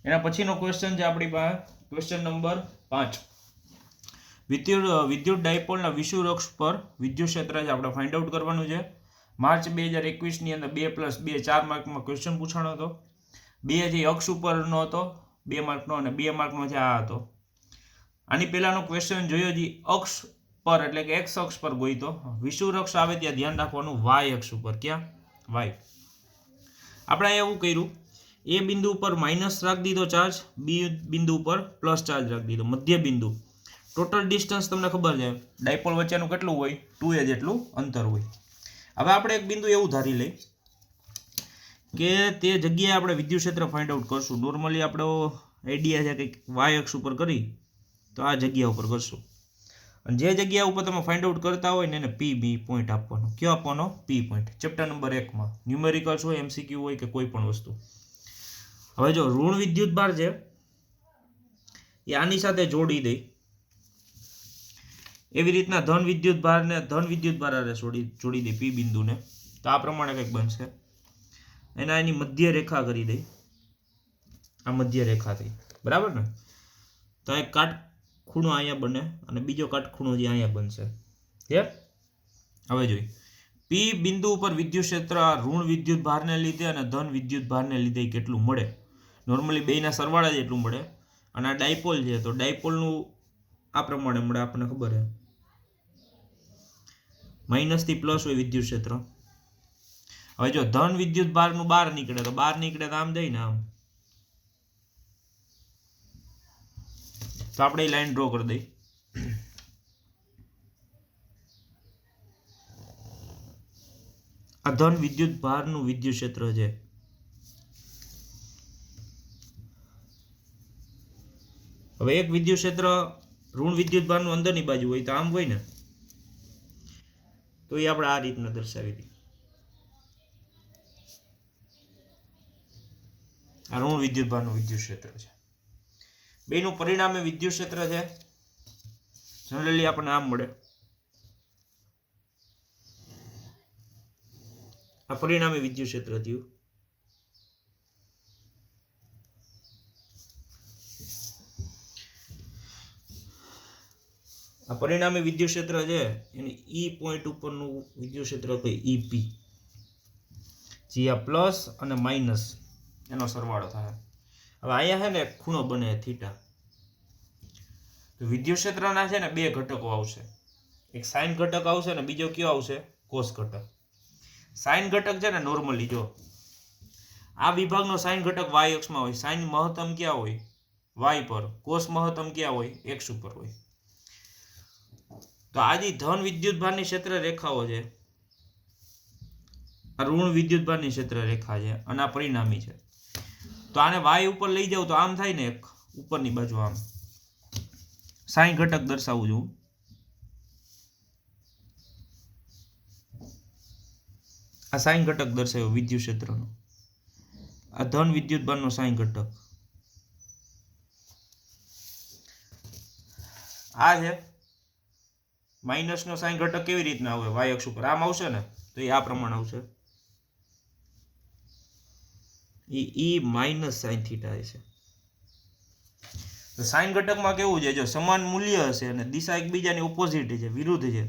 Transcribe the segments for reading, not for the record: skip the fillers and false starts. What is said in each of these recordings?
એના પછીનો ક્વેશ્ચન છે આપણી પાસે ક્વેશ્ચન નંબર 5. વિદ્યુત ડાયપોલના વિષુવવૃત્ત અક્ષ પર વિદ્યુત ક્ષેત્ર છે આપણે ફાઇન્ડ આઉટ કરવાનું છે. માર્ચ 2021 ની અંદર 2+2 4 માર્કમાં ક્વેશ્ચન પૂછાણો હતો. 2 જે અક્ષ ઉપરનો હતો 2 માર્કનો અને 2 માર્કનો છે આ હતો. આની પહેલાનો ક્વેશ્ચન જોયો જે અક્ષ પર એટલે કે એક્સ અક્ષ પર ગોઈતો. વિષુવવૃત્ત અક્ષ આવે ત્યાં ધ્યાન રાખવાનું વાય અક્ષ ઉપર. ક્યાં? વાય. આપણે એવું કર્યું, એ બિંદુ ઉપર માઇનસ રાખી દીધો ચાર્જ, બી બિંદુ ઉપર પ્લસ ચાર્જ રાખી દીધો, મધ્ય બિંદુ. ટોટલ ડિસ્ટન્સ તમને ખબર છે ડાયપોલ વચ્ચેનું કેટલું હોય? 2a જેટલું અંતર હોય. હવે આપણે એક બિંદુ એવું ધારી લઈ કે તે જગ્યાએ આપણે વિદ્યુત ક્ષેત્ર ફાઇન્ડ આઉટ કરશું. નોર્મલી આપણો આઈડિયા છે કંઈક વાય અક્ષ ઉપર કરી તો આ જગ્યા ઉપર કરશું. અને જે જગ્યા ઉપર તમે ફાઇન્ડ આઉટ કરતા હોય ને એને પી બી પોઈન્ટ આપવાનો. કયો આપવાનો? પી પોઈન્ટ. ચેપ્ટર નંબર 1 ન્યુમેરિકલ્સ હોય, એમસીક્યુ હોય કે કોઈ પણ વસ્તુ. હવે જો ઋણ વિદ્યુત ભાર છે એ આની સાથે જોડી દઈ, એવી રીતના ધન વિદ્યુત ભારને ધન વિદ્યુત ભાર હારે જોડી દઈ પી બિંદુને, તો આ પ્રમાણે કંઈક બનશે. એના એની મધ્ય રેખા કરી દઈ, આ મધ્ય રેખા થઈ, બરાબર ને? તો એક કાટખૂણો અહીંયા બને અને બીજો કાટખૂણો જે અહીંયા બનશે. હવે જોઈ પી બિંદુ ઉપર વિદ્યુત ક્ષેત્ર ઋણ વિદ્યુત ભારને લીધે અને ધન વિદ્યુત ભારને લીધે કેટલું મળે? નોર્મલી બેયના સરવાળા જેટલું મળે. અને આ ડાયપોલ છે તો ડાયપોલનું આ પ્રમાણે મળે. આપણને ખબર છે માઇનસ થી પ્લસ હોય વિદ્યુત ક્ષેત્ર. હવે જો ધન વિદ્યુત ભારનું બહાર નીકળે તો બહાર નીકળે તો આમ જાય ને આમ, તો આપણે એ લાઈન ડ્રો કરી દઈ. આ ધન વિદ્યુત ભારનું વિદ્યુત ક્ષેત્ર છે. હવે એક વિદ્યુત ક્ષેત્ર ઋણ વિદ્યુત ભારનું અંદરની બાજુ હોય તો આમ હોય ને, તો એ આપણે આ રીતના દર્શાવી દઈએ. આ ઋણ વિદ્યુત ભારનું વિદ્યુત ક્ષેત્ર છે. બેનું પરિણામે વિદ્યુત ક્ષેત્ર છે જનરલી આપણને આમ મળે. આ પરિણામે વિદ્યુત ક્ષેત્ર થયું. આ પરિણામી વિદ્યુત ક્ષેત્ર છે એને ઈ પોઈન્ટ ઉપરનું વિદ્યુત ક્ષેત્ર કહે ઈપી. જે આ પ્લસ અને માઇનસ એનો સરવાળો થાય. હવે અહીંયા છે ને ખૂણો બને થીટા. તો વિદ્યુત ક્ષેત્રના છે ને બે ઘટકો આવશે. એક સાઇન ઘટક આવશે ને બીજો કયો આવશે? કોસ ઘટક. સાઇન ઘટક છે ને નોર્મલી જો આ વિભાગનો સાઇન ઘટક વાય અક્ષમાં હોય. સાઇન મહત્તમ ક્યાં હોય? વાય પર. કોસ મહત્તમ ક્યાં હોય? એક્સ ઉપર હોય. તો આ જે ધન વિદ્યુત ભારની ક્ષેત્ર રેખાઓ છે આ ઋણ વિદ્યુત ભારની ક્ષેત્ર રેખા છે અને આ પરિણામી છે. તો આને વાય ઉપર લઈ જાવ તો આમ થાય ને, એક ઉપરની બાજુ આમ સાઇન ઘટક દર્શાવું છું. આ સાઇન ઘટક દર્શાવ્યો વિદ્યુત ક્ષેત્રનો. આ ધન વિદ્યુત ભારનો સાઇન ઘટક આ છે. માઇનસ નો સાઇન ઘટક કેવી રીતના આવે? વાય અક્ષ ઉપર આમ આવશે ને, તો એ આ પ્રમાણે આવશે. ઈ માઇનસ સાઇન થીટા છે. તો સાઇન ઘટકમાં કેવું છે? જો સમાન મૂલ્ય હશે અને દિશા એકબીજાની ઓપોઝિટ છે, વિરુદ્ધ છે,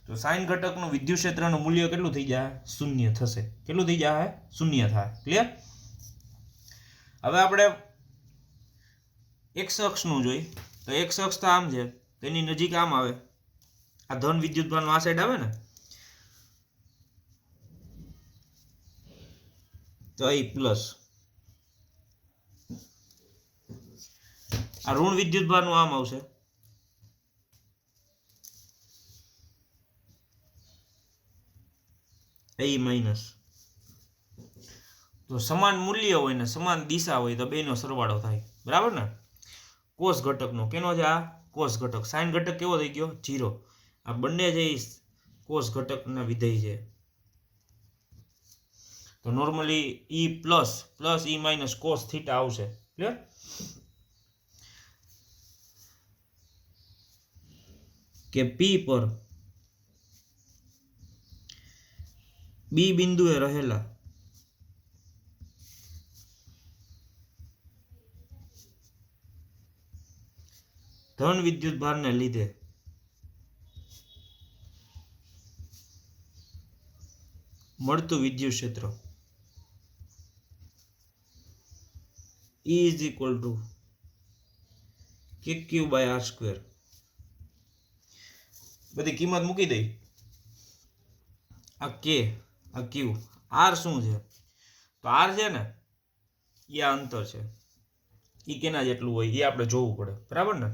તો સાઇન ઘટકનું વિદ્યુત ક્ષેત્રનું મૂલ્ય કેટલું થઈ જાય? શૂન્ય થશે. કેટલું થઈ જાય? શૂન્ય થાય. ક્લિયર? હવે આપણે એક્સ અક્ષનું જોઈ તો એક્સ અક્ષ તો આમ છે, તેની નજીક આમ આવે. આ ધન વિદ્યુત ભારનું આ સાઈડ આવે ને, તો એ પ્લસ. આ ઋણ વિદ્યુત ભારનું આમ આવશે, એ માઇનસ. તો સમાન મૂલ્ય હોય ને સમાન દિશા હોય તો બેનો સરવાળો થાય. બરાબર ને? કોસ ઘટકનો કેનો છે? આ કોસ ઘટક. સાઇન ઘટક કેવો થઈ ગયો? 0. આ બંને જે કોસ ઘટકના વિધેય છે. તો નોર્મલી ઈ પ્લસ પ્લસ ઈ માઇનસ કોસ થીટા આવશે. ક્લિયર? કે પી પર બી બિંદુએ રહેલા ધન વિદ્યુત ભારને લીધે મળતું વિદ્યુત ક્ષેત્ર E is equal to KQ by R square. બધી કિંમત મૂકી દઈ. આ K, આ Q, R શું છે? તો R છે ને એ આ અંતર છે. એ કેના જેટલું હોય એ આપણે જોવું પડે, બરાબર ને?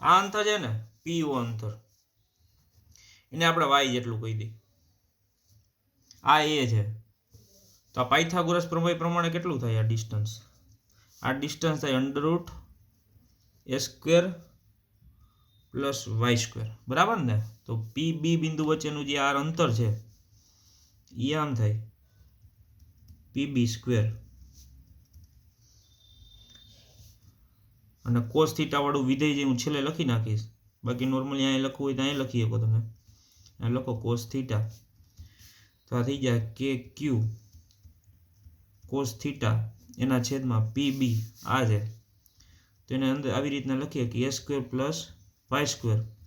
આ અંતર છે ને PO અંતર, એને આપણે Y જેટલું કહી દઈએ. આ A છે, તો આ પાયથાગોરસ પ્રમેય પ્રમાણે કેટલું થાય આ ડિસ્ટન્સ? આ ડિસ્ટન્સ થાય √ A² પ્લસ Y², બરાબર ને? તો PB બિંદુ વચ્ચેનું જે આ અંતર છે એ આમ થાય PB², અને cos θ વાળું વિધેય જે હું છેલ્લે લખી નાખીશ. બાકી નોર્મલી અહીંયા લખવું હોય તો અહીંયા લખી શકો તમે. અહીંયા લખો cos θ, તો આ થઈ જાય KQ cos θ એના છેદમાં PB આ છે, તો એને અંદર આવી રીતના લખીએ કે A² પ્લસ Y²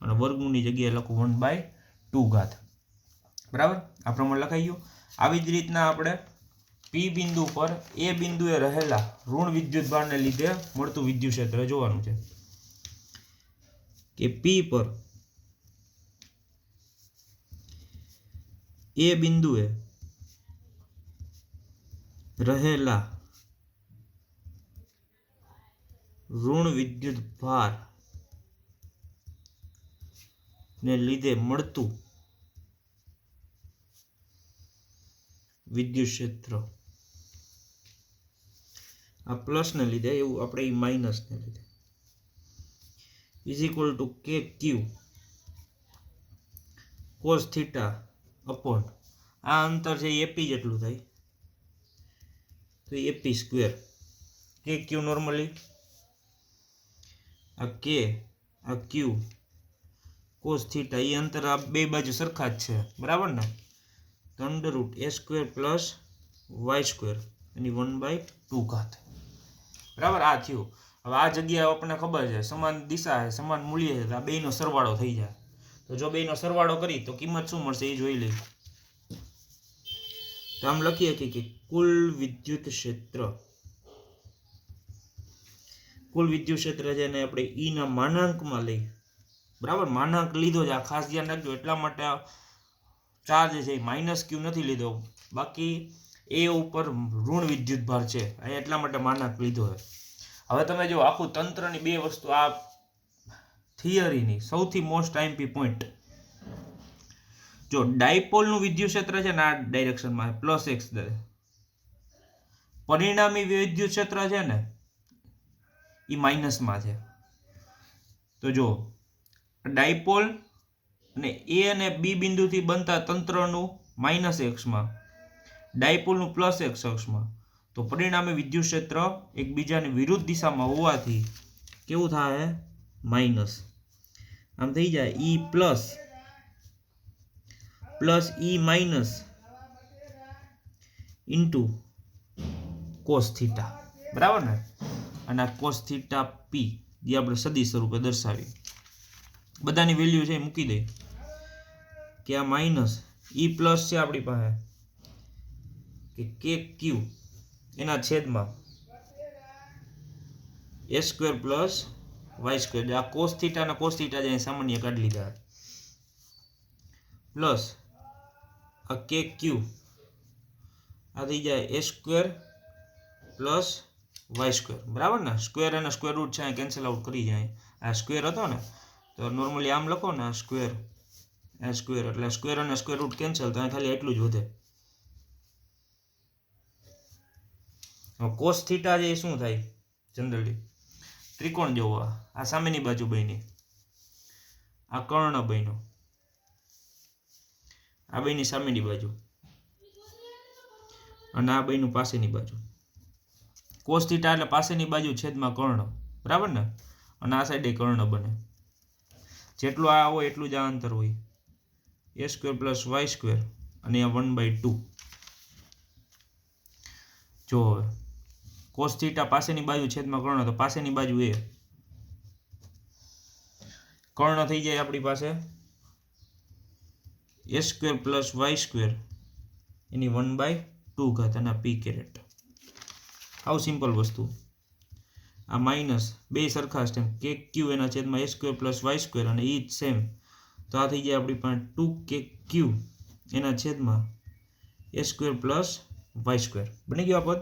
અને વર્ગમૂળની જગ્યાએ લખું 1/2. બરાબર? આ પ્રમાણે લખાઈ ગયું. આવી જ રીતના આપણે P બિંદુ પર A બિંદુએ રહેલા ઋણ વિદ્યુત ભારને લીધે મળતું વિદ્યુત ક્ષેત્ર જોવાનું છે કે P પર A બિંદુએ રહેલા ઋણ વિદ્યુત ભાર ને લીધે મળતું વિદ્યુત ક્ષેત્ર, આ પ્લસ ને લીધે, એવું આપણે માઇનસ ને લીધે, is equal to KQ cos θ upon આ અંતર છે AP જેટલું થાય, તો AP². KQ નોર્મલી આ K આ Q cos θ એ અંતર આ બે બાજુ સરખા જ છે, બરાબર ને? તો √ A² પ્લસ Y² એની 1/2. બરાબર? આ થયું. હવે આ જગ્યાએ આપણને ખબર છે સમાન દિશા છે, સમાન મૂલ્ય છે, તો આ બેનો સરવાળો થઈ જાય. તો જો બેનો સરવાળો કરી તો કિંમત શું મળશે એ જોઈ લઈએ. તો આમ લખીએ કે કુલ વિદ્યુત ક્ષેત્ર, કુલ વિદ્યુત ક્ષેત્ર છે એને આપણે E ના માનાંકમાં લઈ. બરાબર? માનાંક લીધો છે, આ ખાસ ધ્યાન રાખજો. એટલા માટે ચાર્જ છે -Q નથી લીધો, બાકી A ઉપર ઋણ વિદ્યુત ભાર છે, અહીંયા એટલા માટે માનાંક લીધો છે. હવે તમે જો આખું તંત્રની બે વસ્તુ, આ થિયરીની સૌથી મોસ્ટ IMP પોઈન્ટ, જો ડાયપોલનું વિદ્યુત ક્ષેત્ર છે ને આ ડાયરેક્શનમાં +x, પરિણામી વિદ્યુત ક્ષેત્ર છે ને એ માઇનસમાં છે. તો જો ડાયપોલ અને A અને B બિંદુથી બનતા તંત્રનું -x માં, ડાયપોલનું +x અક્ષમાં, તો પરિણામી વિદ્યુત ક્ષેત્ર એકબીજાની વિરુદ્ધ દિશામાં હોવાથી કેવું થાય? માઇનસ. આમ થઈ જાય E plus E minus into cos θ, બરાબર ને? અને આ cos θ P જે આપણે સદિશ સ્વરૂપે દર્શાવી, બધાની વેલ્યુ છે મૂકી દે કે આ માઇનસ E પ્લસ છે આપણી પાસે કે KQ એના છેદમાં A² પ્લસ Y², આ cos θ અને cos θ જે સામાન્ય કાઢી લીધા, પ્લસ આ KQ આ થઈ જાય A² પ્લસ Y², બરાબર ને? સ્ક્વેર અને સ્ક્વેર રૂટ છે કેન્સલ આઉટ કરી જાય. આ સ્ક્વેર હતો ને તો નોર્મલી આમ લખો ને, આ સ્ક્વેર એટલે સ્ક્વેર અને સ્ક્વેર રૂટ કેન્સલ, તો ખાલી એટલું જ વધે. cos θ જે શું થાય જનરલી? ત્રિકોણ જેવો, આ સામેની બાજુ બની, આ કર્ણ બન્યો, આ બેની સામેની બાજુ, અને આ બેનું પાસેની બાજુ. cos θ એટલે પાસેની બાજુ છેદમાં કર્ણ, બરાબર ને? અને આ સાઈડે કર્ણ બને. જેટલું આ હોય એટલું જ આ અંતર હોય, A² પ્લસ Y² અને આ 1/2. જો cos θ પાસેની બાજુ છેદમાં કર્ણ, તો પાસેની બાજુ A, કર્ણ થઈ જાય આપણી પાસે a² + y² એની 1/2 અને p કેરેટ. આવું સિમ્પલ વસ્તુ. આ માઇનસ બે સરખા છે kq એના છેદમાં a² + y² અને ઈ સેમ, તો આ થઈ જાય આપણી પાસે 2kq એના છેદમાં a² + y². બની ગયું આ પદ.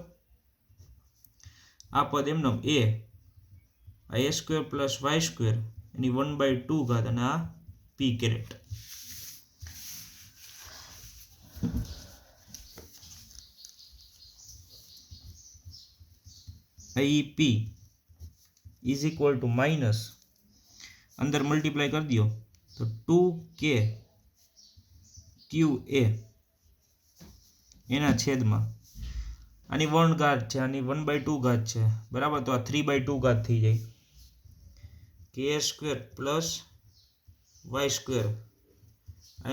આ પદ એમનો a a² + y² એની 1/2 અને આ p carat. p is equal to minus અંદર મલ્ટીપ્લાય કરી દો તો 2kqa એના છેદમાં આની 1 છે, આની 1/2 છે, બરાબર. તો આ 3/2 થઈ જાય k² + y²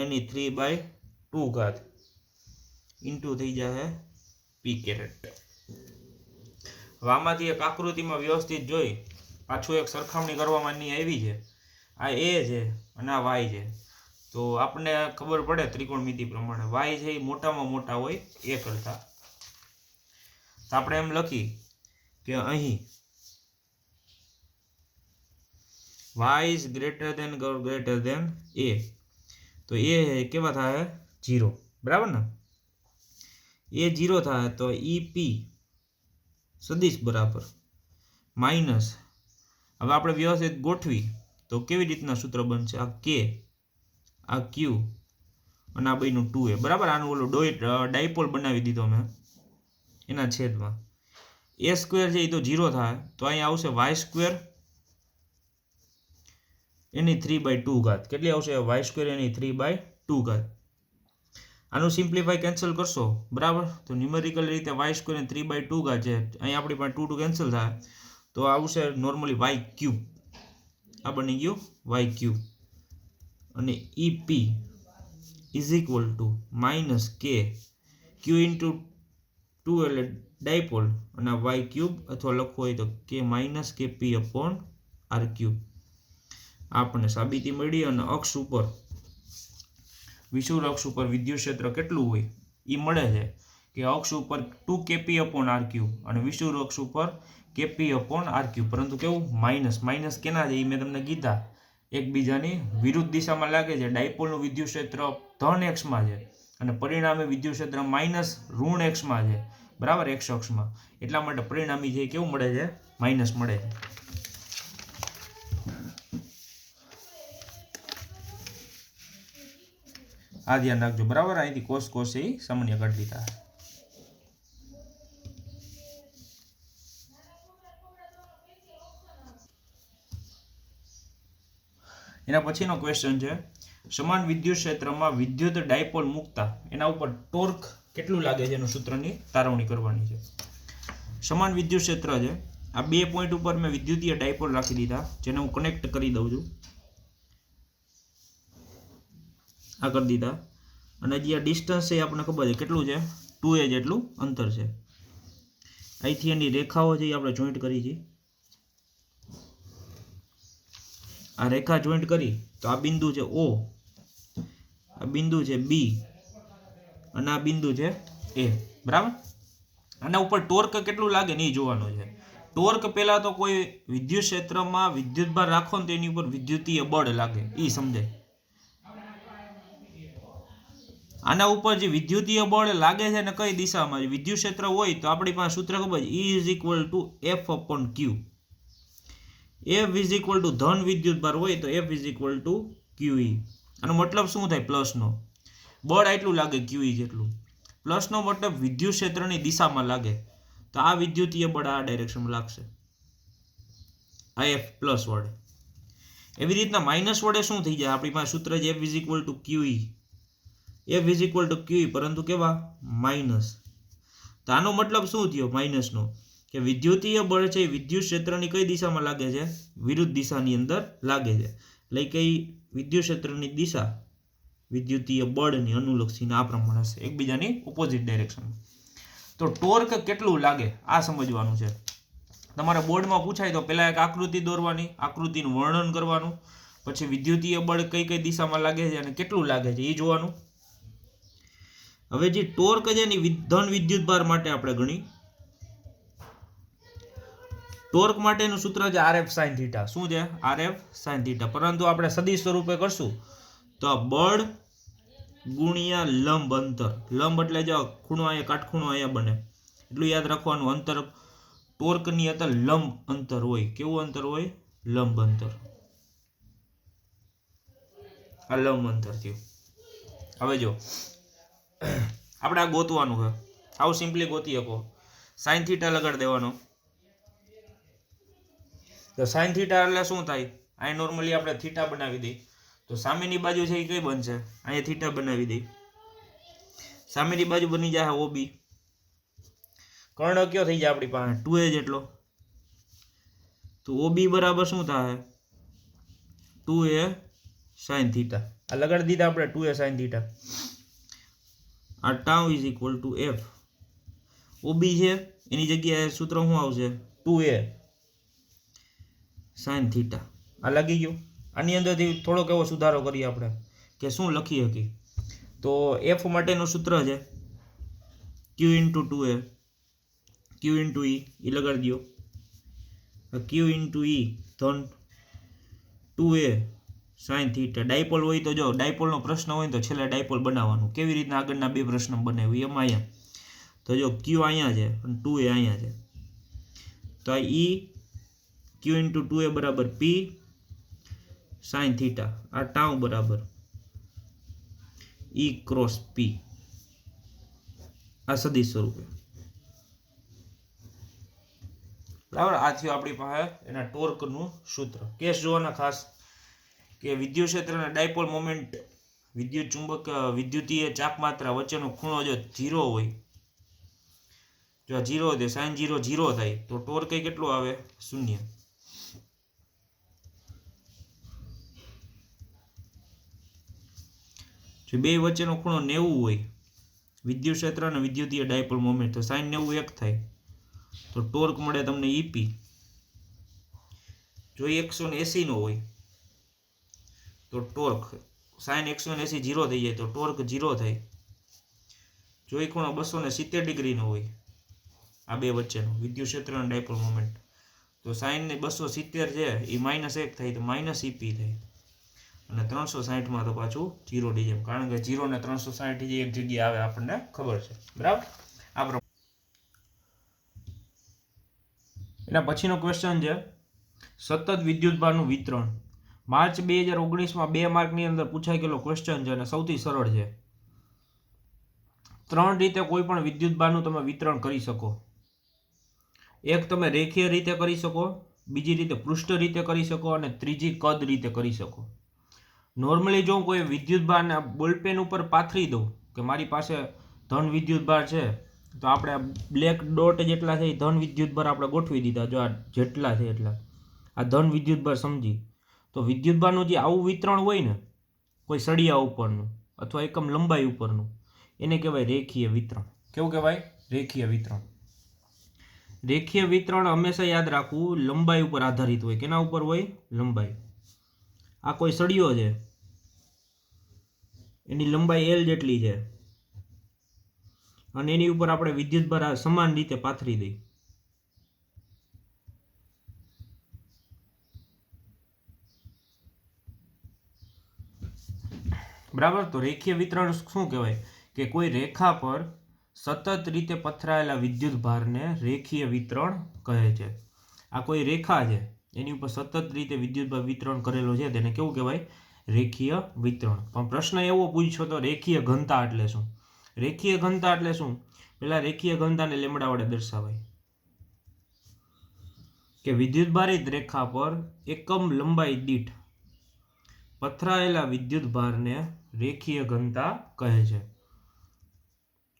એની 3/2 ઇન્ટુ થઈ જાય p કેરેટ. હવે આમાંથી એક આકૃતિમાં વ્યવસ્થિત જોઈ પાછું એક સરખામણી કરવાની આવી છે. આ a છે અને આ y છે. તો આપણને ખબર પડે ત્રિકોણમિતિ પ્રમાણે y છે એ મોટામાં મોટા હોય a કરતા. તો આપણે એમ લખી કે અહીં y is greater than a, તો a કેવા થાય 0, બરાબર ને. a 0 થાય તો ep સદિશ બરાબર માઇનસ, હવે આપણે વ્યવસ્થિત ગોઠવી તો કેવી રીતના સૂત્ર બનશે, આ k આ q અને આ બેનું 2a, બરાબર. આનું ઓલું ડાયપોલ બનાવી દીધો મેં એના છેદમાં a² છે એ તો 0 થાય તો અહીં આવશે y² એની 3/2. કેટલી આવશે y² એની 3/2. આનું સિમ્પ્લિફાય કેન્સલ કરશો, બરાબર, તો ન્યુમેરિકલ રીતે y² ને 3/2 છે, અહીં આપણી પાસે 2 કેન્સલ થાય તો આવશે નોર્મલી y³. આ બની ગયું y³ અને ep is equal to minus k q into 2 એટલે ડાયપોલ અને y³ અથવા લખવું હોય તો k - kp/r³. આપણને સાબિતી મળી. અને અક્ષ ઉપર વિષુવવૃત્ત અક્ષ ઉપર વિદ્યુત ક્ષેત્ર કેટલું હોય એ મળે છે કે અક્ષ ઉપર 2kp/r³ અને વિષુવવૃત્ત અક્ષ ઉપર kp/r³, પરંતુ કેવું માઇનસ કેના છે એ મેં તમને કીધા એકબીજાની વિરુદ્ધ દિશામાં લાગે છે. ડાયપોલનું વિદ્યુત ક્ષેત્ર ધન એક્સમાં છે અને પરિણામે વિદ્યુત ક્ષેત્ર માઇનસ ઋણ એક્સમાં છે, બરાબર, એક્સ અક્ષમાં. એટલા માટે પરિણામી છે કેવું મળે છે, માઇનસ મળે છે. આ ધ્યાન રાખજો, બરાબર. અહીંથી કોસ એ સામાન્ય કાઢી લીધા. એના પછીનો ક્વેશ્ચન છે સમાન વિદ્યુત ક્ષેત્રમાં વિદ્યુત ડાયપોલ મૂકતા એના ઉપર ટોર્ક કેટલું લાગે છે એનું સૂત્રની તારવણી કરવાની છે. સમાન વિદ્યુત ક્ષેત્ર છે, આ 2 પોઈન્ટ ઉપર મેં વિદ્યુતીય ડાયપોલ રાખી દીધા જેને હું કનેક્ટ કરી દઉં છું. આ કરી દીધા અને જે આ ડિસ્ટન્સ છે એ આપણને ખબર છે કેટલું છે, 2a જેટલું અંતર છે. અહીંથી એની રેખાઓ છે એ આપણે જોઈન્ટ કરી છે. આ રેખા જોઈન્ટ કરી તો આ બિંદુ છે O, આ બિંદુ છે B અને આ બિંદુ છે A, બરાબર. આના ઉપર ટોર્ક કેટલું લાગે ને એ જોવાનું છે. ટોર્ક પહેલા તો કોઈ વિદ્યુત ક્ષેત્રમાં વિદ્યુતભાર રાખો ને તો એની ઉપર વિદ્યુતીય બળ લાગે એ સમજાય. આના ઉપર જે વિદ્યુતીય બળ લાગે છે ને કઈ દિશામાં વિદ્યુત ક્ષેત્ર હોય તો આપણી પાસે સૂત્ર ખબર છે E = F/Q. F = ધન વિદ્યુતભાર હોય તો F = QE. આનો મતલબ શું થાય, પ્લસનો બળ આટલું લાગે QE જેટલું. પ્લસનો મતલબ વિદ્યુત ક્ષેત્રની દિશામાં લાગે તો આ વિદ્યુતીય બળ આ ડાયરેક્શનમાં લાગશે, આ F પ્લસ વડે. એવી રીતના માઇનસ વડે શું થઈ જાય, આપણી પાસે સૂત્ર છે F = QE. F = QE પરંતુ કેવા માઇનસ. તો આનો મતલબ શું થયો માઇનસનો, કે વિદ્યુતીય બળ છે વિદ્યુત ક્ષેત્રની કઈ દિશામાં લાગે છે, વિરુદ્ધ દિશાની અંદર લાગે છે. એટલે કે વિદ્યુત ક્ષેત્રની દિશા વિદ્યુતીય બળની અનુલક્ષીને આ પ્રમાણે હશે, એકબીજાની ઓપોઝિટ ડાયરેક્શનમાં. તો ટોર્ક કેટલું લાગે આ સમજવાનું છે. તમારા બોર્ડમાં પૂછાય તો પહેલા એક આકૃતિ દોરવાની, આકૃતિનું વર્ણન કરવાનું, પછી વિદ્યુતીય બળ કઈ કઈ દિશામાં લાગે છે અને કેટલું લાગે છે એ જોવાનું. હવે જે ટોર્ક છે એની ધન વિદ્યુત ભાર માટે આપણે ગણી. ટોર્ક માટેનું સૂત્ર છે RF sin θ. શું છે? RF sin θ. પરંતુ આપણે સદિશ સ્વરૂપે કરશું તો બળ ગુણ્યા લંબ અંતર. લંબ એટલે જો ખૂણો અહીંયા કાટખૂણો અહીંયા બને એટલું યાદ રાખવાનું. અંતર ટોર્કની અંદર લંબ અંતર હોય. કેવું અંતર હોય? લંબ અંતર. આ લંબ અંતર થયું. હવે જો આપણે આ ગોતવાનું છે. આવું સિમ્પલી ગોતી શકો. sin θ લગાડી દેવાનો. તો sin θ એટલે શું થાય? અહીં નોર્મલી આપણે થીટા બનાવી દઈએ તો સામેની બાજુ છે એ કઈ બનશે? અહીંયા થીટા બનાવી દઈએ. સામેની બાજુ બની જાય OB. કર્ણ કયો થઈ જાય આપણી પાસે? 2a જેટલો. તો OB બરાબર શું થાય? 2a sin θ. આ લગાડી દીધા આપણે 2a sin θ. આ tau is equal two f. OB છે એની જગ્યાએ સૂત્ર શું આવશે? 2a sin θ. આ લાગી ગયું. આની અંદરથી થોડોક એવો સુધારો કરીએ આપણે કે શું લખી શકીએ. તો f માટેનું સૂત્ર છે q into 2a. q into e એ લગાડી દો. q ઇન્ટુ e ધન 2a sin θ. ડાયપોલ હોય તો જો ડાયપોલનો પ્રશ્ન હોય તો છેલ્લે ડાયપોલ બનાવવાનું. કેવી રીતના આગળના બે પ્રશ્ન બનાવ્યું એમાં અહીંયા તો જો q અહીંયા છે અને 2a અહીંયા છે. તો આ e q ઇન્ટુ 2a બરાબર p sin θ. આ ટાઉ બરાબર e ક્રોસ p. આ સદિશ સ્વરૂપે. બરાબર. આ થયું આપણી પાસે એના ટોર્કનું સૂત્ર. કેસ જોવાના ખાસ કે વિદ્યુત ક્ષેત્ર અને ડાયપોલ મોમેન્ટ વિદ્યુત ચુંબક વિદ્યુતીય ચાપ માત્રા વચ્ચેનો ખૂણો જો 0 હોય, જો 0 હોય sin 0 0 થાય તો ટોર્ક કેટલું આવે? 0. જો બે વચ્ચેનો ખૂણો 90 હોય વિદ્યુત ક્ષેત્ર અને વિદ્યુતીય ડાયપોલ મોમેન્ટ તો sin 90 1 થાય તો ટોર્ક મળે તમને EP. જો 180 નો હોય તો ટોર્ક sin 180 0 થઈ જાય તો ટોર્ક 0 થાય. જો એ ખૂણો 270 ડિગ્રીનો હોય આ બે વચ્ચેનો વિદ્યુત ક્ષેત્ર અને ડાયપોલ મોમેન્ટ તો sin 270 છે એ -1 થાય તો -EP થાય. અને 360 માં તો પાછું 0 થઈ જાય કારણ કે 0 ને 360 જે એક જગ્યાએ આવે આપણને ખબર છે. બરાબર. આ એના પછીનો ક્વેશ્ચન છે સતત વિદ્યુતભારનું વિતરણ. માર્ચ 2019માં 2 માર્કની અંદર પૂછાઈ ગયેલો ક્વેશ્ચન છે અને સૌથી સરળ છે. 3 રીતે કોઈ પણ વિદ્યુતભારનું તમે વિતરણ કરી શકો. એક તમે રેખીય રીતે કરી શકો, બીજી રીતે પૃષ્ઠ રીતે કરી શકો અને ત્રીજી કદ રીતે કરી શકો. નોર્મલી જો કોઈ વિદ્યુતભારને બોલપેન ઉપર પાથરી દઉં કે મારી પાસે ધન વિદ્યુતભાર છે તો આપણે બ્લેક ડોટ જેટલા છે એ ધન વિદ્યુતભાર આપણે ગોઠવી દીધા. જો આ જેટલા છે એટલા આ ધન વિદ્યુતભાર સમજી. તો વિદ્યુતભારનું જે આવું વિતરણ હોય ને કોઈ સળિયા ઉપરનું અથવા એકમ લંબાઈ ઉપરનું એને કહેવાય રેખીય વિતરણ. કેવું કહેવાય? રેખીય વિતરણ. રેખીય વિતરણ હંમેશા યાદ રાખવું લંબાઈ ઉપર આધારિત હોય. કેના ઉપર હોય? લંબાઈ. આ કોઈ સળિયો છે એની લંબાઈ L જેટલી છે અને એની ઉપર આપણે વિદ્યુતભાર સમાન રીતે પાથરી દઈ. બરાબર. તો રેખીય વિતરણ શું કહેવાય? કે કોઈ રેખા પર સતત રીતે પથરાયેલા વિદ્યુતભારને રેખીય વિતરણ કહે છે. આ કોઈ રેખા છે એની ઉપર સતત રીતે વિદ્યુતભાર વિતરણ કરેલો છે તેને કેવું કહેવાય? રેખીય વિતરણ. પણ પ્રશ્ન એવો પૂછ્યો તો રેખીય ઘનતા એટલે શું? રેખીય ઘનતા એટલે શું? પેલા રેખીય ઘનતાને લેમ્ડા વડે દર્શાવાય કે વિદ્યુતભારિત રેખા પર એકમ લંબાઈ દીઠ પથરાયેલા વિદ્યુતભારને રેખીય ઘનતા કહે છે.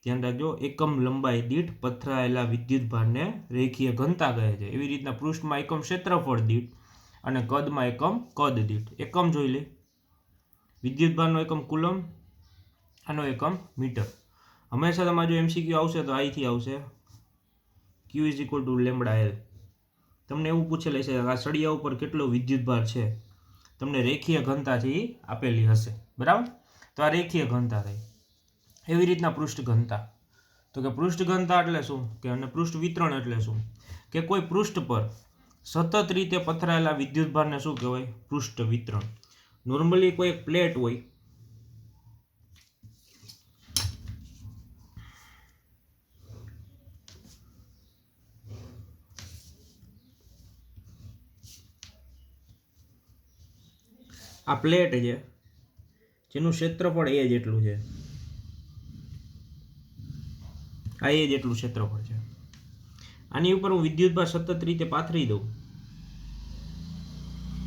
ધ્યાન રાખજો, એકમ લંબાઈ દીઠ પથરાયેલા વિદ્યુતભારને રેખીય ઘનતા કહે છે. એવી રીતના પૃષ્ઠમાં એકમ ક્ષેત્રફળ દીઠ અને કદમાં એકમ કદ દીઠ. એકમ જોઈ લે. વિદ્યુતભારનો એકમ કુલમ, આનો એકમ મીટર. હંમેશા તમારે જો MCQ આવશે તો અહીંથી આવશે Q is equal two lambda L. તમને એવું પૂછેલું છે આ સળિયા ઉપર કેટલો વિદ્યુતભાર છે તમને રેખીય ઘનતા છે એ આપેલી હશે, બરાબર. તો આ રેખીય ઘનતા થઈ. એવી રીતના પૃષ્ઠ ઘનતા, તો કે પૃષ્ઠ ઘનતા એટલે શું કે અને પૃષ્ઠ વિતરણ એટલે શું કે કોઈ પૃષ્ઠ પર સતત રીતે પથરાયેલા વિદ્યુતભારને શું કહેવાય? પૃષ્ઠ વિતરણ. નોર્મલી કોઈ એક પ્લેટ હોય, આ પ્લેટ છે જેનું ક્ષેત્રફળ એ જેટલું છે, આ એ જેટલું ક્ષેત્રફળ છે. આની ઉપર હું વિદ્યુતભાર સતત રીતે પાથરી દઉં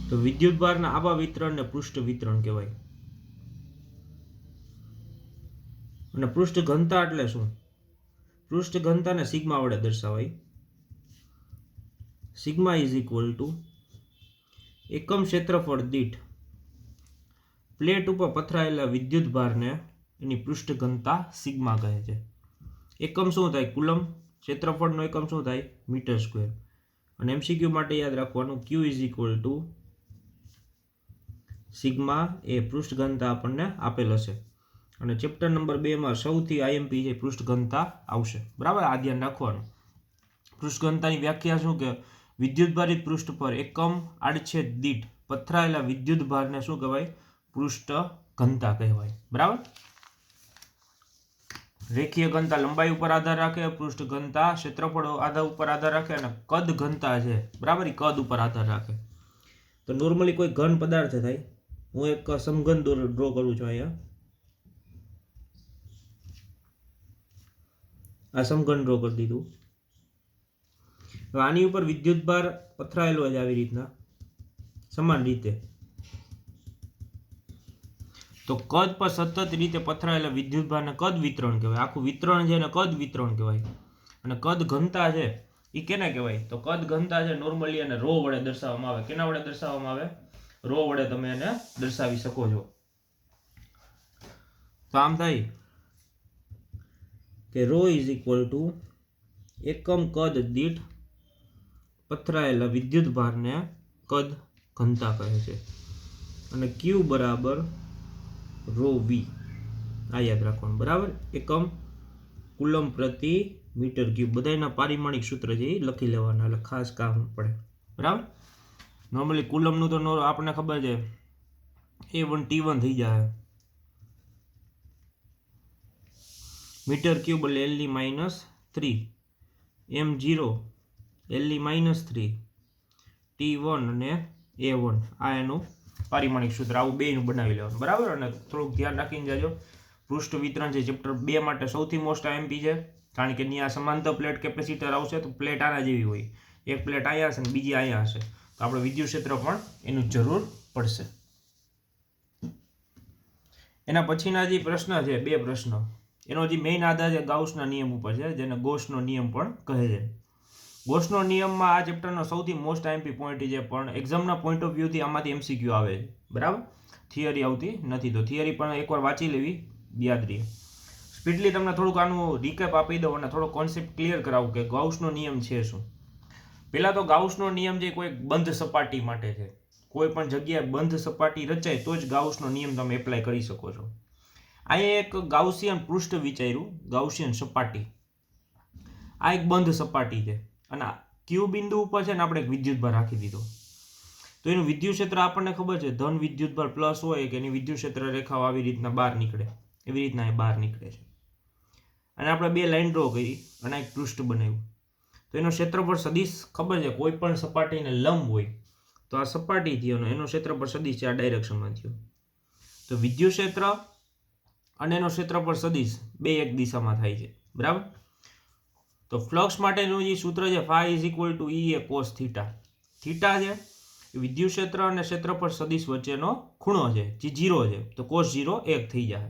તો વિદ્યુતભારના આવા વિતરણને પૃષ્ઠ વિતરણ કહેવાય. અને પૃષ્ઠ ઘનતા એટલે શું? પૃષ્ઠ ઘનતાને સિગ્મા વડે દર્શાવાય. સિગ્મા ઇઝ ઇક્વલ ટુ એકમ ક્ષેત્રફળ દીઠ પ્લેટ ઉપર પથરાયેલા વિદ્યુતભારને એની પૃષ્ઠ ઘનતા સિગ્મા કહે છે. એકમ શું થાય? કુલમ. ક્ષેત્રફળનો એકમ શું થાય? Metre square. અને એમસીક્યુ માટે યાદ રાખવાનું ક્યુ ઇઝ ઇક્વલ ટુ સિગ્મા એ પૃષ્ઠ ઘનતા આપણને આપેલ હશે. અને ચેપ્ટર નંબર 2 સૌથી આઈએમપી છે પૃષ્ઠ ઘનતા આવશે, બરાબર. આ ધ્યાન રાખવાનું. પૃષ્ઠ ઘનતાની વ્યાખ્યા શું કે વિદ્યુતભારિત પૃષ્ઠ પર એકમ આડછેદ દીઠ પથરાયેલા વિદ્યુતભારને શું કહેવાય? પૃષ્ઠ ઘનતા કહેવાય, બરાબર. રેખીય ઘનતા લંબાઈ ઉપર આધાર રાખે, પૃષ્ઠ ઘનતા ક્ષેત્રફળ આધાર ઉપર આધાર રાખે, અને કદ ઘનતા છે, બરાબર, એ કદ ઉપર આધાર રાખે. તો નોર્મલી કોઈ ઘન પદાર્થ થાય, હું એક સમઘન ડ્રો કરું છું અહીંયા. આ સમઘન ડ્રો કરી દીધું. હવે આની ઉપર વિદ્યુતભાર પથરાયેલો છે આવી રીતના સમાન રીતે. તો કદ પર સતત રીતે પથરાયેલા વિદ્યુતભારને કદ વિતરણ કહેવાય. આખું વિતરણ છે એને કદ વિતરણ કહેવાય. અને કદ ઘનતા છે એ કેને કહેવાય? તો કદ ઘનતા છે નોર્મલી એને રો વડે દર્શાવવામાં આવે. કેના વડે દર્શાવવામાં આવે? રો વડે તમે એને દર્શાવી શકો છો. તો આમ થાય કે રો ઇઝ ઇક્વલ ટુ એકમ કદ દીઠ પથરાયેલા વિદ્યુતભારને કદ ઘનતા કહે છે. અને ક્યુ બરાબર રો વી. આ યાદ રાખવાનું, બરાબર. એકમ કુલમ પ્રતિ મીટર ક્યુબ. બધાના પારિમાણિક સૂત્ર છે એ લખી લેવાના, એટલે ખાસ કામ પડે, બરાબર. નોર્મલી કુલમનું તો આપણને ખબર છે A1 T1 થઈ જાય. મીટર ક્યુબ એટલે L-3, M0 L-3, T1 અને A1. આ એનું પારિમાણિક સૂત્ર. આવું બેનું બનાવી લેવાનું, બરાબર. અને થોડુંક ધ્યાન રાખીને જાજો. પૃષ્ઠ વિતરણ છે ચેપ્ટર 2 માટે સૌથી મોસ્ટ આઈએમપી છે, કારણ કે ત્યાં સમાંતર પ્લેટ કેપેસિટર આવશે. તો પ્લેટ આના જેવી હોય, એક પ્લેટ અહીંયા હશે ને બીજી અહીંયા હશે, તો આપણે વિદ્યુત ક્ષેત્ર પણ એનું જરૂર પડશે. એના પછીના જે પ્રશ્ન છે, 2 પ્રશ્ન, એનો જે મેઇન આધાર છે ગાઉસના નિયમ ઉપર છે, જેને ગોસનો નિયમ પણ કહે છે. ગોસનો નિયમમાં આ ચેપ્ટરનો સૌથી મોસ્ટ આઈએમપી પોઈન્ટ છે, પણ એક્ઝામના પોઈન્ટ ઓફ વ્યૂથી આમાંથી એમસીક્યુ આવે છે, બરાબર. થિયરી આવતી નથી. તો થિયરી પણ એકવાર વાંચી લેવી, યાદ રહે. સ્પીડલી તમને થોડુંક આનું રિકેપ આપી દઉં અને થોડો કોન્સેપ્ટ ક્લિયર કરાવું કે ગાઉસનો નિયમ છે શું. પહેલાં તો ગાઉસનો નિયમ જે કોઈ બંધ સપાટી માટે છે. કોઈ પણ જગ્યાએ બંધ સપાટી રચાય તો જ ગાઉસનો નિયમ તમે એપ્લાય કરી શકો છો. અહીંયા એક ગાઉસિયન પૃષ્ઠ વિચાર્યું, ગાઉસિયન સપાટી. આ એક બંધ સપાટી છે અને ક્યુ બિંદુ ઉપર છે ને આપણે એક વિદ્યુતભાર રાખી દીધો. તો એનું વિદ્યુત ક્ષેત્ર આપણને ખબર છે, ધન વિદ્યુતભાર પ્લસ હોય કે એની વિદ્યુત ક્ષેત્ર રેખાઓ આવી રીતના બહાર નીકળે, એવી રીતના એ બહાર નીકળે છે. અને આપણે 2 લાઈન ડ્રો કરી અને એક પૃષ્ઠ બનાવ્યું. તો એનો ક્ષેત્રફળ સદિશ ખબર છે, કોઈ પણ સપાટીને લંબ હોય તો આ સપાટી થયો અને એનો ક્ષેત્રફળ સદિશ છે આ ડાયરેક્શનમાં થયો. તો વિદ્યુત ક્ષેત્ર અને એનો ક્ષેત્રફળ સદિશ 2 એક દિશામાં થાય છે, બરાબર. તો ફ્લક્સ માટેનું જે સૂત્ર છે φ ઇઝ ઇક્વલ ટુ E એ cos થીટા. થીટા છે વિદ્યુત ક્ષેત્ર અને ક્ષેત્રફળ સદિશ વચ્ચેનો ખૂણો છે, જે 0 છે, તો cos 0 1 થઈ જાય.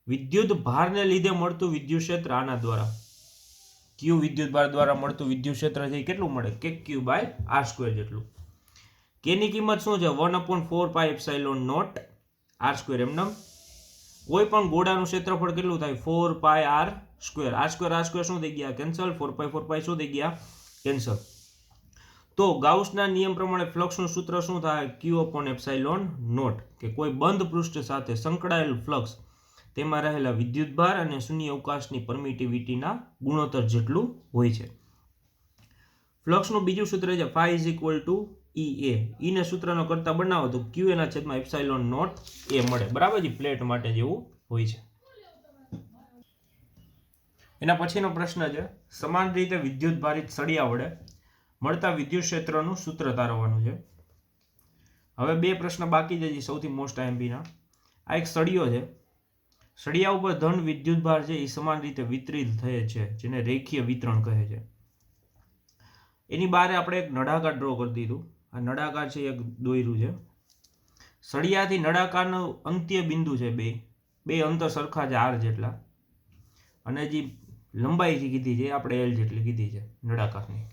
વિદ્યુત ભારને લીધે મળતું વિદ્યુત ક્ષેત્ર આના દ્વારા, ક્યુ વિદ્યુત ભાર દ્વારા મળતું વિદ્યુત ક્ષેત્ર છે કેટલું મળે? K/r² જેટલું. કેની કિંમત શું છે? 1/4πε0 r². એમનેમ કોઈ પણ ગોળાનું ક્ષેત્રફળ કેટલું થાય? 4πr². r² શું થઈ ગયા? કેન્સલ. 4π શું થઈ ગયા? કેન્સલ. તો તો ગાઉસના નિયમ પ્રમાણે ફ્લક્સનું સૂત્ર શું થાય? Q/ε0 કે કોઈ બંધ પૃષ્ઠ સાથે સંકળાયેલ ફ્લક્સ તેમાં રહેલા વિદ્યુતભાર અને શૂન્ય અવકાશની પરમિટિવિટીના ગુણોત્તર જેટલું હોય છે. ફ્લક્સનું બીજું સૂત્ર છે phi =EA. ને સૂત્રનો કરતા બનાવો તો Q/ε0 A મળે. બરાબર છે, પ્લેટ માટે જેવું હોય છે. એના પછીનો પ્રશ્ન છે સમાન રીતે વિદ્યુત ભારિત સળિયા વડે મળતા વિદ્યુત ક્ષેત્રનું સૂત્ર તારવવાનું છે. હવે બે પ્રશ્ન બાકી છે સૌથી મોસ્ટ આઈએમપીના. આ એક સળિયો છે. સળિયા ઉપર ધન વિદ્યુતભાર છે એ સમાન રીતે વિતરિત થયે છે, જેને રેખીય વિતરણ કહે છે. એની બહાર આપણે એક નળાકાર ડ્રો કરી દીધું. આ નળાકાર છે એક દોર્યું છે. સળિયાથી નળાકારનું અંત્ય બિંદુ છે બે અંતર સરખા છે r જેટલા, અને જે લંબાઈ કીધી છે આપણે l જેટલી કીધી છે નળાકારની.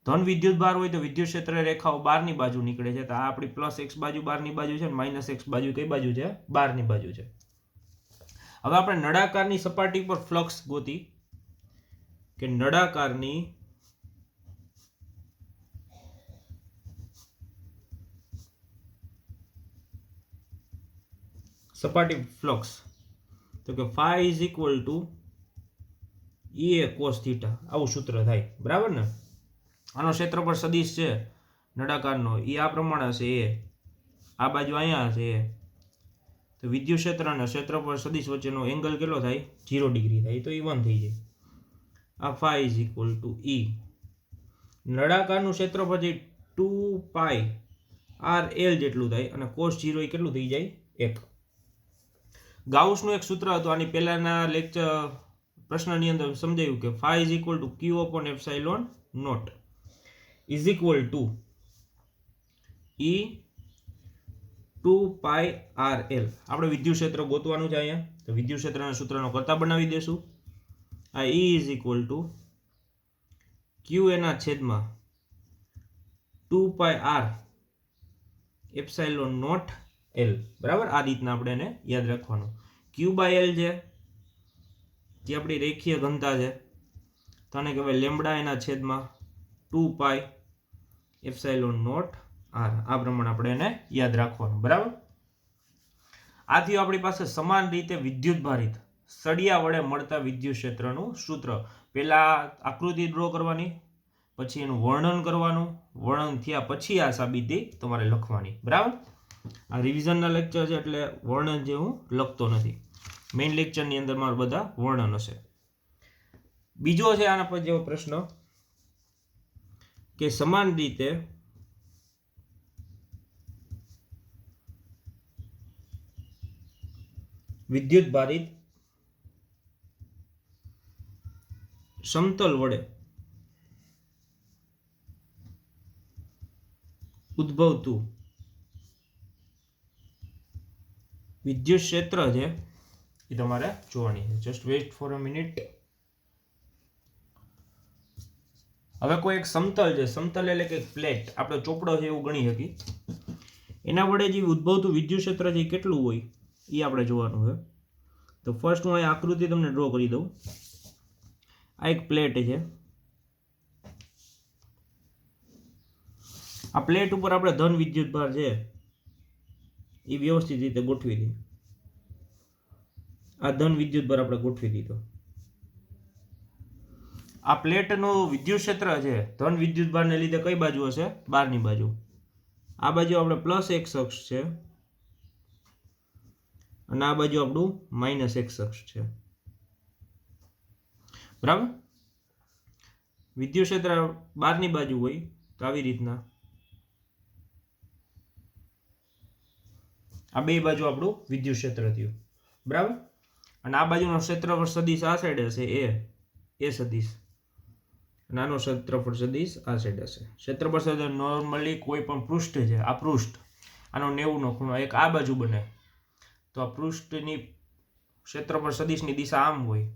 ધન વિદ્યુત ભાર હોય તો વિદ્યુત ક્ષેત્ર રેખાઓ બહારની બાજુ નીકળે છે. તો આ આપણી +x બાજુ બહારની બાજુ છે, અને -x બાજુ કઈ બાજુ છે? બહારની બાજુ છે. હવે આપણે નળાકારની સપાટી પર ફ્લક્સ ગોતી કે નળાકારની સપાટી ફ્લક્સ, તો કે phi = EA cos θ. આવું સૂત્ર થાય. બરાબર ને? આનો ક્ષેત્રફળ સદિશ છે નળાકારનો એ આ પ્રમાણે હશે a, આ બાજુ અહીંયા હશે a. તો વિદ્યુત ક્ષેત્ર અને ક્ષેત્રફળ સદિશ વચ્ચેનો એંગલ કેટલો થાય? 0 ડિગ્રી થાય. તો એ 1 થઈ જાય. આ phi = E. નળાકારનું ક્ષેત્રફળ જે 2πrl જેટલું થાય, અને cos 0 એ કેટલું થઈ જાય? 1. ગાઉસનું એક સૂત્ર હતું, આની પહેલાના લેક્ચર પ્રશ્નની અંદર સમજાયું કે phi = Q/ε0 E 2πrl. આપણે વિદ્યુત ક્ષેત્ર ગોતવાનું છે અહીંયા. તો વિદ્યુત ક્ષેત્રના સૂત્રનો કરતા બનાવી દેશું. આ E = Q/2πr/ε0l. બરાબર? આ રીતના આપણે એને યાદ રાખવાનું. Q/L છે જે આપણી રેખીય ઘનતા છે, તો આને કહેવાય λ/2πε0r. આ પ્રમાણે આપણે એને યાદ રાખવાનું. બરાબર? આથી આપણી પાસે સમાન રીતે વિદ્યુત ભારિત સળિયા વડે મળતા વિદ્યુત ક્ષેત્રનું સૂત્ર. પહેલા આકૃતિ ડ્રો કરવાની, પછી એનું વર્ણન કરવાનું, વર્ણન થયા પછી આ સાબિતી તમારે લખવાની. બરાબર? આ રિવિઝનના લેક્ચર છે એટલે વર્ણન જે હું લખતો નથી. મેઇન લેક્ચરની અંદર મારા બધા વર્ણન હશે. બીજો છે આના પર જેવો પ્રશ્ન કે સમાન રીતે વિદ્યુત ભારિત સમતલ વડે ઉદ્ભવતું વિદ્યુત ક્ષેત્ર છે એ તમારે જોવાની છે. Just weight for a minute. હવે કોઈ એક સમતલ છે, સમતલ એટલે કે પ્લેટ, આપણે ચોપડો છે એવું ગણી શકીએ. એના વડે જે ઉદ્ભવતું વિદ્યુત ક્ષેત્ર છે એ કેટલું હોય એ આપણે જોવાનું છે. તો ફર્સ્ટ હું અહીં આકૃતિ તમને ડ્રો કરી દઉં. આ એક પ્લેટ છે. આ પ્લેટ ઉપર આપણે ધન વિદ્યુત ભાર છે એ વ્યવસ્થિત રીતે ગોઠવી દઈએ. આ ધન વિદ્યુત ભાર આપણે ગોઠવી દીધો. આ પ્લેટનું વિદ્યુત ક્ષેત્ર છે ધન વિદ્યુત ભારને લીધે કઈ બાજુ હશે? બહારની બાજુ. આ બાજુ આપણે +x અક્ષ છે, અને આ બાજુ આપણું -x અક્ષ છે. બરાબર? વિદ્યુત ક્ષેત્ર બહારની બાજુ હોય તો આવી રીતના આ બે બાજુ આપણું વિદ્યુત ક્ષેત્ર થયું. બરાબર? અને આ બાજુનો ક્ષેત્રફળ સદિશ આ સાઈડ હશે એ સદિશ, અને આનો ક્ષેત્રફળ સદિશ આ સાઈડ હશે. ક્ષેત્રફળ સદિશ નોર્મલી કોઈ પણ પૃષ્ઠ છે, આ પૃષ્ઠ આનો 90 નો ખૂણો એક આ બાજુ બને, તો આ પૃષ્ઠની ક્ષેત્રફળ સદિશની દિશા આમ હોય,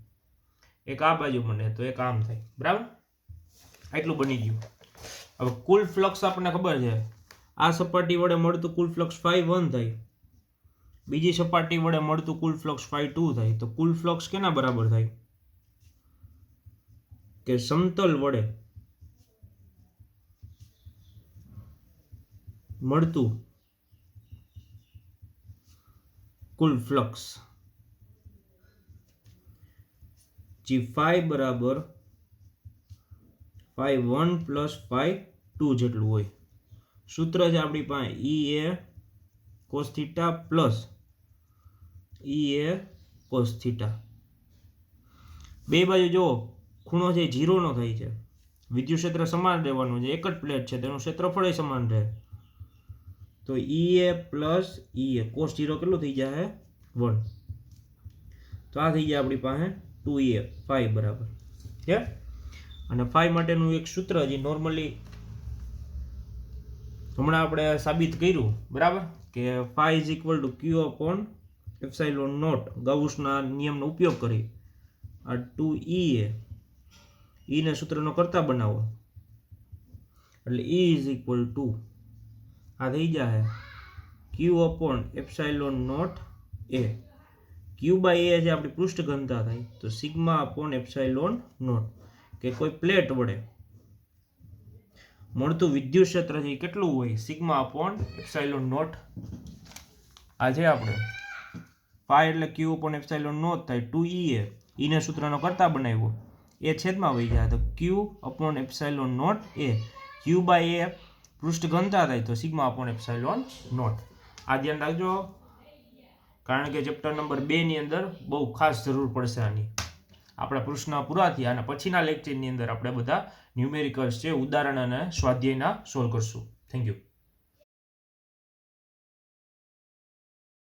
એક આ બાજુ બને તો એક આમ થાય. બરાબર? આટલું બની ગયું. હવે કુલ ફ્લક્સ આપણને ખબર છે, આ સપાટી વડે મળતું કુલ ફ્લક્સ phi1 થાય, બીજી સપાટી વડે મળતું કુલ ફ્લક્સ phi2 થાય. તો કુલ ફ્લક્સ કેના બરાબર થાય? કે સમતલ વડે મળતું કુલ ફ્લક્સ જે phi બરાબર phi1 પ્લસ phi2 જેટલું હોય. સૂત્ર છે આપણી પાસે EA cos theta plus EA cos theta. બે બાજુ જો ખૂણો છે 0 નો થાય છે, વિદ્યુત ક્ષેત્ર સમાન રહેવાનું છે, એક જ પ્લેટ છે તેનું ક્ષેત્રફળ સમાન રહે, તો EA પ્લસ EA cos 0 કેટલું થઈ જાય 1. તો આ થઈ જાય આપણી પાસે 2EA phi બરાબર છે. અને phi માટેનું એક સૂત્ર જે નોર્મલી હમણાં આપણે સાબિત કર્યું બરાબર કે phi is equal to Q upon epsilon not ગાઉસના નિયમનો ઉપયોગ કરી આ 2EA ને સૂત્રનો કરતા બનાવો એટલે E ઇઝ ઇક્વલ ટુ આ થઈ જાય Q upon epsilon not A. Q by A જે આપણી પૃષ્ઠ ઘનતા થાય તો સિગ્મા અપોન એપ્સાઇલોન નોટ કે કોઈ પ્લેટ વડે મળતું વિદ્યુત ક્ષેત્ર છે કેટલું હોય સિગ્મા અપોન એપ્સાઇલોન નોટ. આ છે આપણે પાઈ એટલે Q અપોન એપ્સાઇલોન નોટ થાય 2EA ને સૂત્રનો કરતા બનાવ્યો એ છેદમાં વહી જાય તો Q upon epsilon not A. Q by A પૃષ્ઠ ઘનતા થાય તો સિગ્મા અપોન એપ્સાઇલોન નોટ. આ ધ્યાન રાખજો કારણ કે ચેપ્ટર નંબર 2 ની અંદર બહુ ખાસ જરૂર પડશે આની. આપણા પ્રશ્ન પૂરા થયા અને પછીના લેક્ચરની અંદર આપણે બધા ન્યુમેરિકલ્સ છે ઉદાહરણ અને સ્વાધ્યાયના સોલ્વ કરશું. Thank you.